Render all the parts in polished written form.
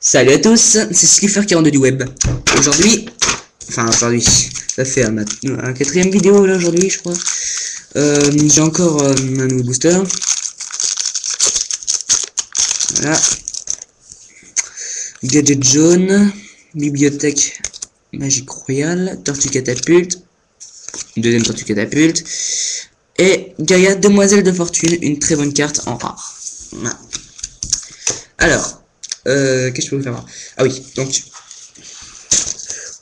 Salut à tous, c'est Sliffer42 du web. Aujourd'hui, ça fait un quatrième vidéo là aujourd'hui je crois. J'ai encore un nouveau booster. Voilà. Gadget jaune, bibliothèque magique royale, tortue catapulte, deuxième tortue catapulte, et Gaïa demoiselle de fortune, une très bonne carte en rare. Voilà. Alors, qu'est-ce que je peux vous faire voir? Ah oui, donc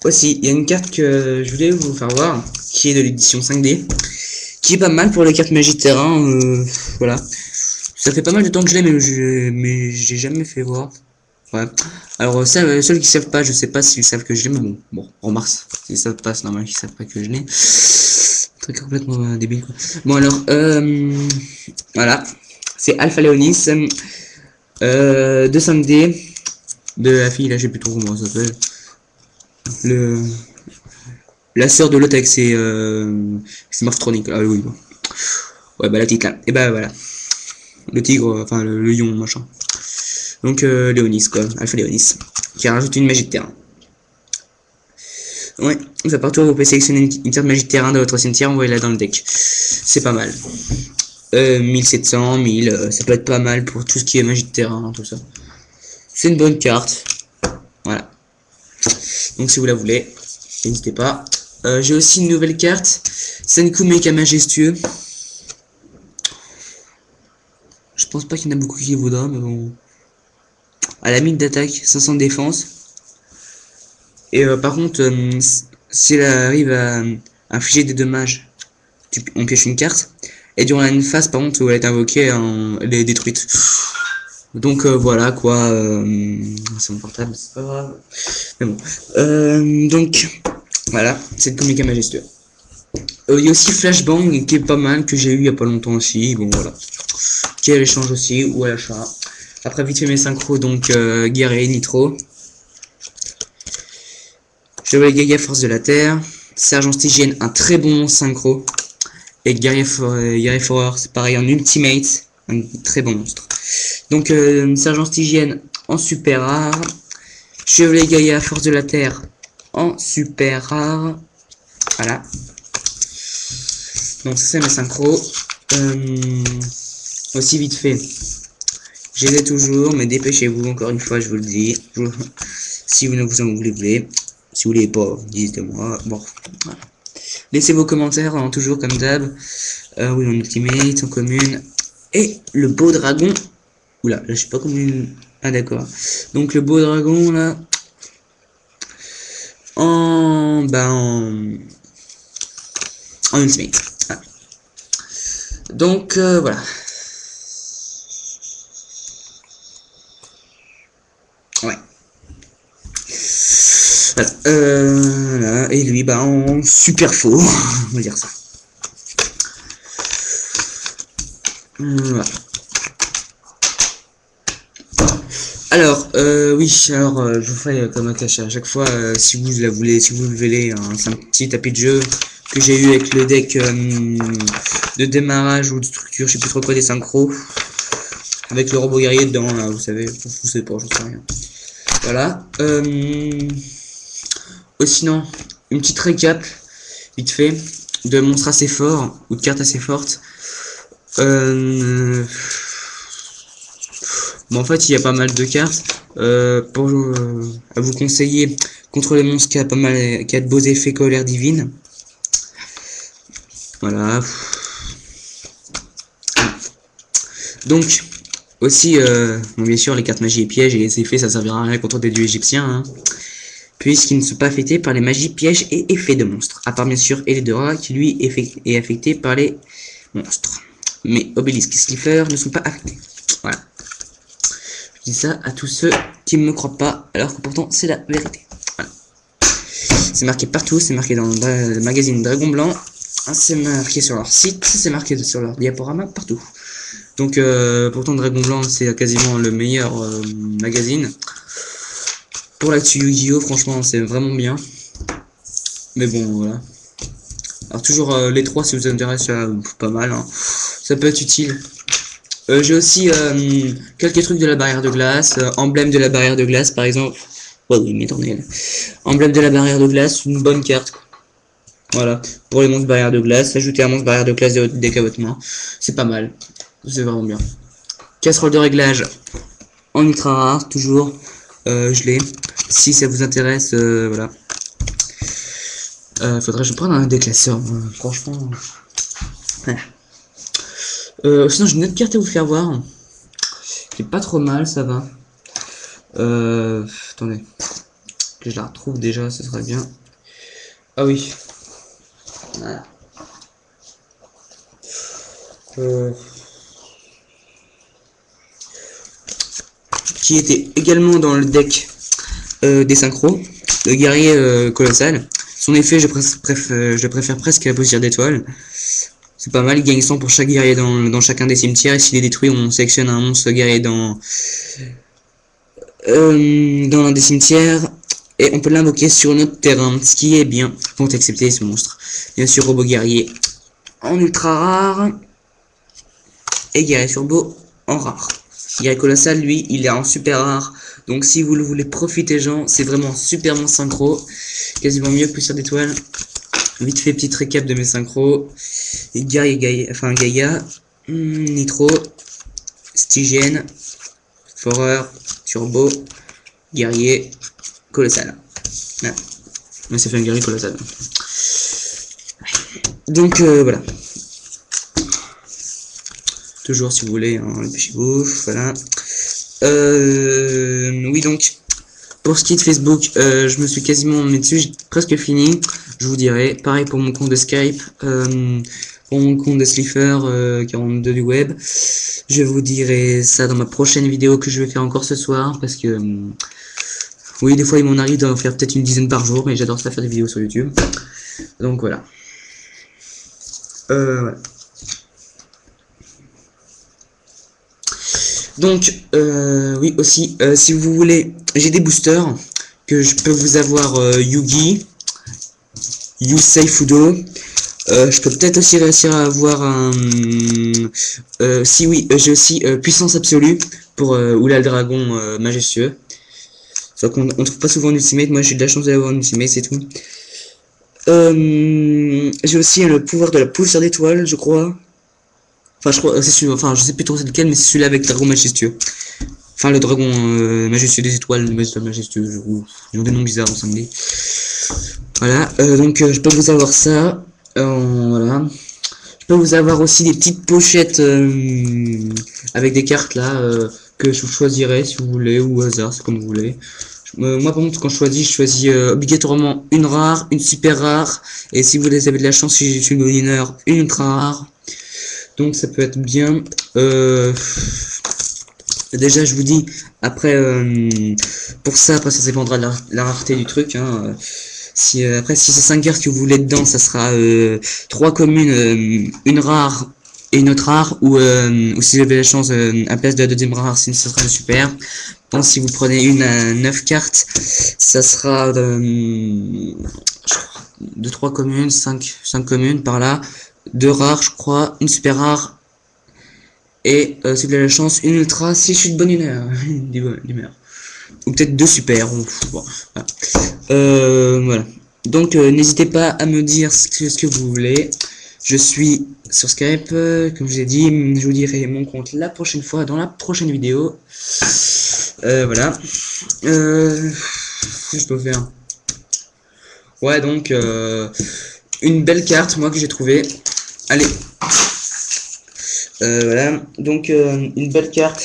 aussi il y a une carte que je voulais vous faire voir, qui est de l'édition 5D, qui est pas mal pour les cartes magie terrain. Voilà, ça fait pas mal de temps que je l'ai, mais j'ai jamais fait voir. Ouais. Alors ça, ceux qui savent pas, je sais pas s'ils savent que je l'ai, mais bon, en mars, si ça passe, normal qu'ils savent pas que je l'ai. Truc complètement débile quoi. Bon alors, voilà, c'est Alpha Léonis, de 5D, de la fille, là, j'ai plus trop comment ça s'appelle. La sœur de Lotex, c'est Morphtronic. Ah oui, bon. Ouais, bah la petite là. Et bah voilà. Le tigre, enfin le lion, machin. Donc Léonis, quoi. Alpha Léonis. Qui rajoute une magie de terrain. Ouais, ça part tour, vous pouvez sélectionner une carte magie de terrain de votre cimetière, envoyez-la dans le deck. C'est pas mal. 1700, 1000, ça peut être pas mal pour tout ce qui est magie de terrain, tout ça. C'est une bonne carte. Voilà. Donc si vous la voulez, n'hésitez pas. J'ai aussi une nouvelle carte. Senku Mecha Majestueux. Je pense pas qu'il y en a beaucoup qui voudra, mais bon. À la mine d'attaque, 500 de défense. Et par contre, si elle arrive à infliger des dommages, on pioche une carte. Et durant une phase, par contre, où elle est invoquée, elle est détruite. Donc voilà quoi, c'est mon portable, c'est pas grave. Mais bon, donc voilà, c'est le comica majestueux. Il y a aussi Flashbang qui est pas mal, que j'ai eu il y a pas longtemps aussi. Bon voilà, qui est à l'échange aussi ou à l'achat. Après vite fait mes synchros, donc Guerrier Nitro, Chevalier Gaïa Force de la Terre, Sergent Stygienne, un très bon synchro, et Guerrier Forer, c'est pareil en ultimate, un très bon monstre. Donc Sergent Stygienne en super rare, Chevalier Gaïa Force de la Terre en super rare. Voilà. Donc ça c'est mes synchros. Aussi vite fait, je les ai toujours, mais dépêchez-vous, encore une fois je vous le dis. Si vous ne vous en voulez, si vous voulez pas, dites-moi. Bon, voilà. Laissez vos commentaires, hein, toujours comme d'hab. Oui, en ultimate, en commune. Et le beau dragon. Oula, là je sais pas comment. Ah d'accord. Donc le beau dragon là. En ultimate. Ah. Donc voilà. Ouais. Voilà. Et lui en super faux. On va dire ça. Voilà. Alors, oui, alors je vous ferai comme un cachet à chaque fois, si vous la voulez, si vous le voulez, c'est un petit tapis de jeu que j'ai eu avec le deck de démarrage ou de structure, je sais plus trop quoi, des synchros, avec le robot guerrier dedans, là, vous savez, je sais pas, j'en sais rien. Voilà. Sinon, une petite récap, vite fait, de monstres assez forts, ou de cartes assez fortes. Bon, en fait, il y a pas mal de cartes pour à vous conseiller contre les monstres qui a pas mal, qui a de beaux effets colère divine. Voilà. Donc, aussi, bon, bien sûr, les cartes magie et pièges et les effets, ça servira à rien contre des dieux égyptiens, hein, puisqu'ils ne sont pas affectés par les magies, pièges et effets de monstres. À part bien sûr Eldora, qui lui est affecté par les monstres. Mais Obélisque et Sliffer ne sont pas affectés. Voilà. Je dis ça à tous ceux qui ne me croient pas, alors que pourtant c'est la vérité. Voilà. C'est marqué partout, c'est marqué dans le magazine Dragon Blanc, c'est marqué sur leur site, c'est marqué sur leur diaporama, partout. Donc pourtant Dragon Blanc c'est quasiment le meilleur magazine. Pour l'actu Yu-Gi-Oh, franchement c'est vraiment bien. Mais bon voilà. Alors toujours les trois si vous intéresse, pas mal, hein. Ça peut être utile. J'ai aussi quelques trucs de la barrière de glace, emblème de la barrière de glace par exemple. Oh oui, mais attendez, là. Emblème de la barrière de glace, une bonne carte. Voilà, pour les monstres barrière de glace, ajouter un monstre barrière de glace de décabotement, c'est pas mal, c'est vraiment bien. Casserole de réglage en ultra rare, toujours, je l'ai. Si ça vous intéresse, voilà. Faudrait que je prenne un déclasseur, franchement. Ouais. Sinon j'ai une autre carte à vous faire voir. Qui est pas trop mal, ça va. Attendez. Que je la retrouve déjà, ce serait bien. Ah oui. Voilà. Qui était également dans le deck des synchros. Le guerrier colossal. Son effet, je préfère presque la poussière d'étoile. C'est pas mal, il gagne 100 pour chaque guerrier dans chacun des cimetières. Et s'il est détruit, on sélectionne un monstre guerrier dans l'un des cimetières. Et on peut l'invoquer sur notre terrain, ce qui est bien. Faut accepter ce monstre. Bien sûr, robot guerrier en ultra rare. Et guerrier turbo en rare. Guerrier colossal, lui, il est en super rare. Donc si vous le voulez, profitez-en. C'est vraiment super mon synchro. Quasiment mieux que poussière d'étoile. Vite fait, petite récap de mes synchros. Gaïa, Nitro, Stygienne, Forer, Turbo, Guerrier, Colossal. Voilà. Mais ça fait un guerrier colossal. Donc voilà. Toujours si vous voulez, hein, dépêchez-vous. Voilà. Oui, donc pour ce qui est de Facebook, je me suis quasiment mis dessus, j'ai presque fini. Je vous dirai. Pareil pour mon compte de Skype, pour mon compte de Slifer 42 du web. Je vous dirai ça dans ma prochaine vidéo que je vais faire encore ce soir, parce que oui, des fois il m'en arrive d'en faire peut-être une dizaine par jour, mais j'adore ça faire des vidéos sur YouTube. Donc voilà. Voilà. Donc, oui, aussi, si vous voulez, j'ai des boosters que je peux vous avoir Yugi, Yusei Fudo. Je peux peut-être aussi réussir à avoir un... si oui, j'ai aussi Puissance Absolue pour Oula le Dragon Majestueux. Sauf qu'on on trouve pas souvent en Ultimate, moi j'ai de la chance d'avoir en Ultimate, c'est tout. J'ai aussi le pouvoir de la poussière d'étoile, je crois. Enfin, je crois, c'est celui, enfin, je sais plus trop c'est lequel, mais c'est celui-là avec le dragon majestueux. Enfin, le dragon majestueux des étoiles, majestueux, ils ont des noms bizarres en samedi. Voilà, donc je peux vous avoir ça. Voilà. Je peux vous avoir aussi des petites pochettes avec des cartes là que je choisirai si vous voulez, ou au hasard, c'est comme vous voulez. Moi par contre quand je choisis obligatoirement une rare, une super rare, et si vous avez de la chance, si je suis le winner, une ultra rare. Donc ça peut être bien. Déjà je vous dis, après pour ça, après ça dépendra de la rareté du truc. Hein, après si c'est 5 cartes que vous voulez dedans, ça sera 3 communes, une rare et une autre rare, ou si vous avez la chance, à place de la deuxième rare, ça sera super. Bon, si vous prenez une à 9 cartes, ça sera de 3 communes, 5 communes par là. 2 rares, je crois, une super rare, et si vous avez la chance, une ultra, si je suis de bonne humeur, ou peut-être 2 super, bon, voilà. Voilà. Donc n'hésitez pas à me dire ce que vous voulez. Je suis sur Skype, comme je vous ai dit, je vous dirai mon compte la prochaine fois, dans la prochaine vidéo. Voilà. Qu'est-ce que je peux faire? Ouais, donc une belle carte, moi, que j'ai trouvé. Allez. Voilà. Donc une belle carte.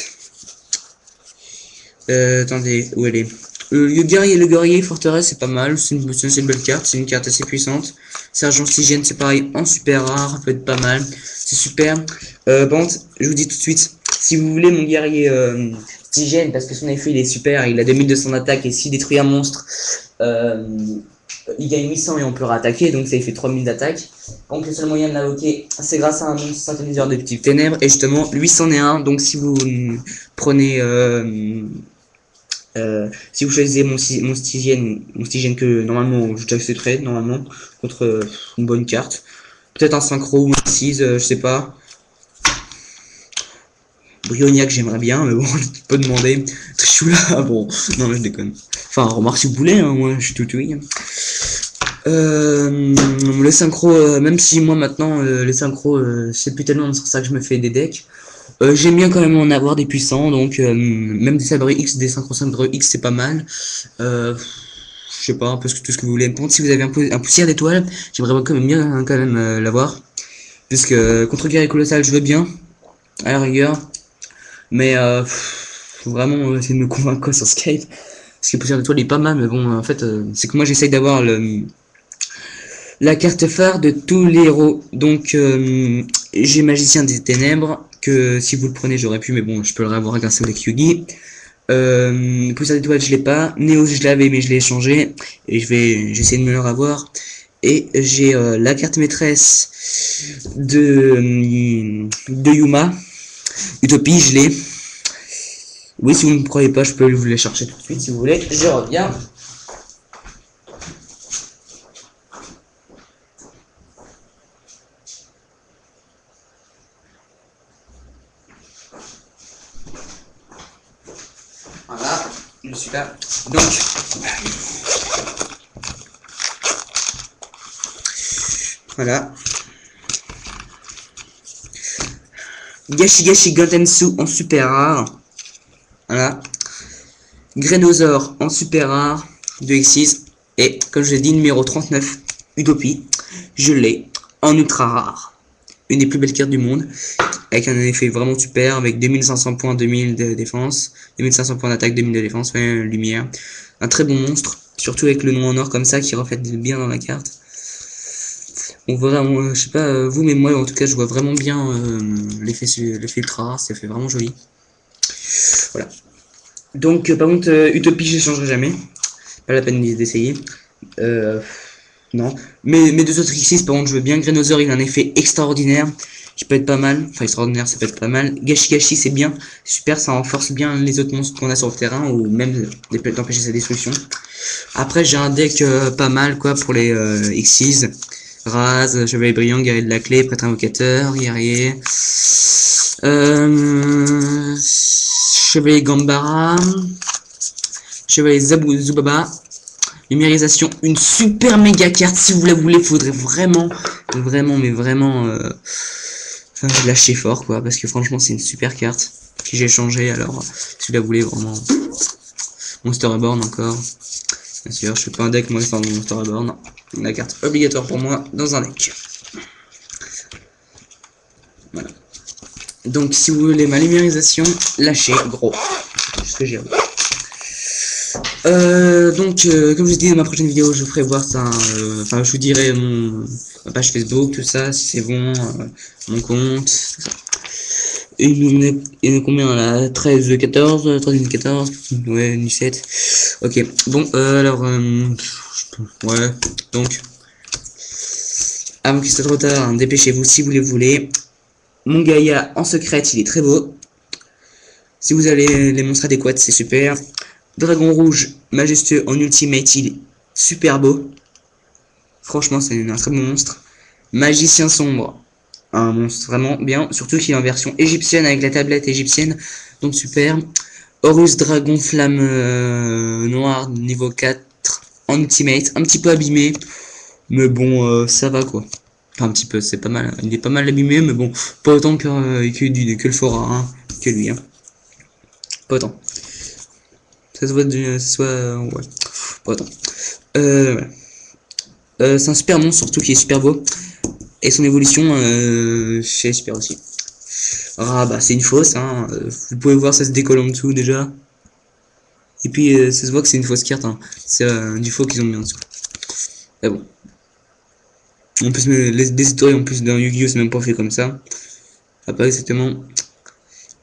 Attendez, où elle est? Le guerrier forteresse, c'est pas mal. C'est une belle carte. C'est une carte assez puissante. Sergent Stygienne, c'est pareil, en super rare. Ça peut être pas mal. C'est super. Bon, je vous dis tout de suite, si vous voulez mon guerrier Stygienne, parce que son effet il est super, il a 2200 d'attaque, et s'il détruit un monstre, il gagne 800 et on peut rattaquer, donc ça il fait 3000 d'attaque. Donc le seul moyen de l'invoquer, c'est grâce à un monstre synthétiseur de petites ténèbres, et justement lui c'en est un. Donc si vous prenez si vous choisissez mon Stygienne que normalement j'accepterai normalement contre une bonne carte, peut-être un synchro ou un 6, je sais pas. Brioniac, j'aimerais bien, mais bon, je peux demander. Trishula, bon, non, mais je déconne. Enfin, remarque si vous voulez, hein, moi, je suis tout oui. Le synchro, même si moi maintenant, les synchros, c'est plus tellement sur ça que je me fais des decks. J'aime bien quand même en avoir des puissants, donc même des sabres X, des synchro sabres X, c'est pas mal. Je sais pas, un peu tout ce que vous voulez. Par contre, si vous avez un poussière d'étoile, j'aimerais quand même bien quand même l'avoir. Puisque contre guerre et colossal, je veux bien, à la rigueur. Mais faut vraiment essayer de me convaincre sur Skype. Parce que poussière d'étoile est pas mal, mais bon, en fait, c'est que moi j'essaye d'avoir la carte phare de tous les héros. Donc, j'ai Magicien des Ténèbres, que si vous le prenez, j'aurais pu, mais bon, je peux le revoir grâce au deck Yugi. Poussière d'étoile, je l'ai pas. Néos, je l'avais, mais je l'ai échangé. Et j'essaie de me le revoir. Et j'ai la carte maîtresse de Yuma. Utopie, je l'ai. Oui, si vous ne me croyez pas, je peux vous les chercher tout de suite si vous voulez. Je reviens. Voilà, je suis là. Donc, voilà. Gashi Gotensu en super rare. Voilà. Greinosaur en super rare. 2x6. Et, comme je l'ai dit, numéro 39, Utopie. Je l'ai en ultra rare. Une des plus belles cartes du monde. Avec un effet vraiment super. Avec 2500 points, 2000 de défense. 2500 points d'attaque, 2000 de défense. Ouais, lumière. Un très bon monstre. Surtout avec le nom en or comme ça qui reflète bien dans la carte. On voit vraiment, je sais pas vous, mais moi en tout cas je vois vraiment bien l'effet ultra rare, ça fait vraiment joli. Voilà. Donc par contre Utopie je changerai jamais. Pas la peine d'essayer. Non. Mais mes deux autres X6 par contre je veux bien. Greinosaur il a un effet extraordinaire. Qui peut être pas mal. Enfin extraordinaire ça peut être pas mal. Gashi c'est bien. Super, ça renforce bien les autres monstres qu'on a sur le terrain. Ou même d'empêcher sa destruction. Après j'ai un deck pas mal quoi pour les X6. Raz, Chevalier Brillant, Guerrier de la Clé, Prêtre Invocateur, Guerrier, Chevalier Gambara, Chevalier Zubaba, numérisation, une super méga carte, si vous la voulez, faudrait vraiment, mais vraiment, lâcher fort, quoi, parce que franchement, c'est une super carte, que j'ai changé, alors, si vous la voulez, vraiment, Monster Reborn encore, bien sûr, je fais pas un deck, moi, sans Monster Reborn, non. La carte obligatoire pour moi dans un deck. Voilà. Donc si vous voulez ma lumiérisation, lâchez gros. C'est ce que j'ai. Donc comme je dis dans ma prochaine vidéo, je ferai voir ça. Enfin je vous dirai ma page Facebook, tout ça, si c'est bon, mon compte, tout ça. Et il y en a combien là? 13, 14, 13, 14, ouais, 17. Ok, bon, alors, ouais, donc, avant qu'il soit trop tard, hein, dépêchez-vous si vous les voulez. Mon Gaïa en secret, il est très beau. Si vous avez les monstres adéquats, c'est super. Dragon rouge, majestueux en ultimate, il est super beau. Franchement, c'est un très bon monstre. Magicien sombre. Un monstre vraiment bien, surtout qu'il est en version égyptienne avec la tablette égyptienne, donc super. Horus Dragon Flamme Noir niveau 4 en ultimate, un petit peu abîmé, mais bon ça va quoi. Enfin, un petit peu, c'est pas mal, hein. Il est pas mal abîmé, mais bon, pas autant que le Fora, hein, que lui, hein. Pas autant. Ça se voit, ouais, pas autant. Voilà. C'est un super monstre, surtout qui est super beau. Et son évolution, c'est super aussi. Ah bah c'est une fausse, hein. Vous pouvez voir ça se décolle en dessous déjà. Et puis ça se voit que c'est une fausse carte, hein. C'est du faux qu'ils ont mis en dessous. Mais bon. En plus les étoiles en plus d'un Yu-Gi-Oh c'est même pas fait comme ça. Ah, pas exactement.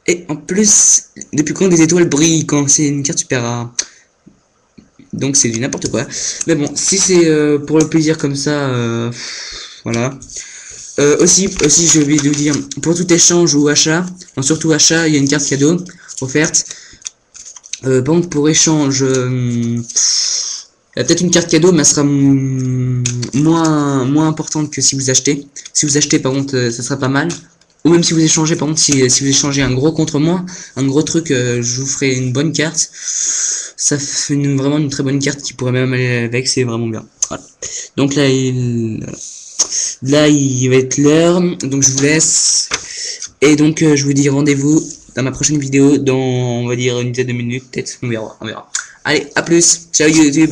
Et en plus, depuis quand des étoiles brillent quand c'est une carte super rare. Donc c'est du n'importe quoi. Mais bon, si c'est pour le plaisir comme ça, voilà. Aussi, j'ai oublié de vous dire, pour tout échange ou achat, enfin, surtout achat, il y a une carte cadeau offerte. Par contre, pour échange, il y a peut-être une carte cadeau, mais elle sera moins importante que si vous achetez. Si vous achetez, par contre, ça sera pas mal. Ou même si vous échangez, par contre, si vous échangez un gros contre moi, un gros truc, je vous ferai une bonne carte. Ça fait vraiment une très bonne carte qui pourrait même aller avec, c'est vraiment bien. Voilà. Donc là, il va être l'heure, donc je vous laisse. Et donc, je vous dis rendez-vous dans ma prochaine vidéo, dans, on va dire, une dizaine de minutes, peut-être, on verra. Allez, à plus, ciao YouTube.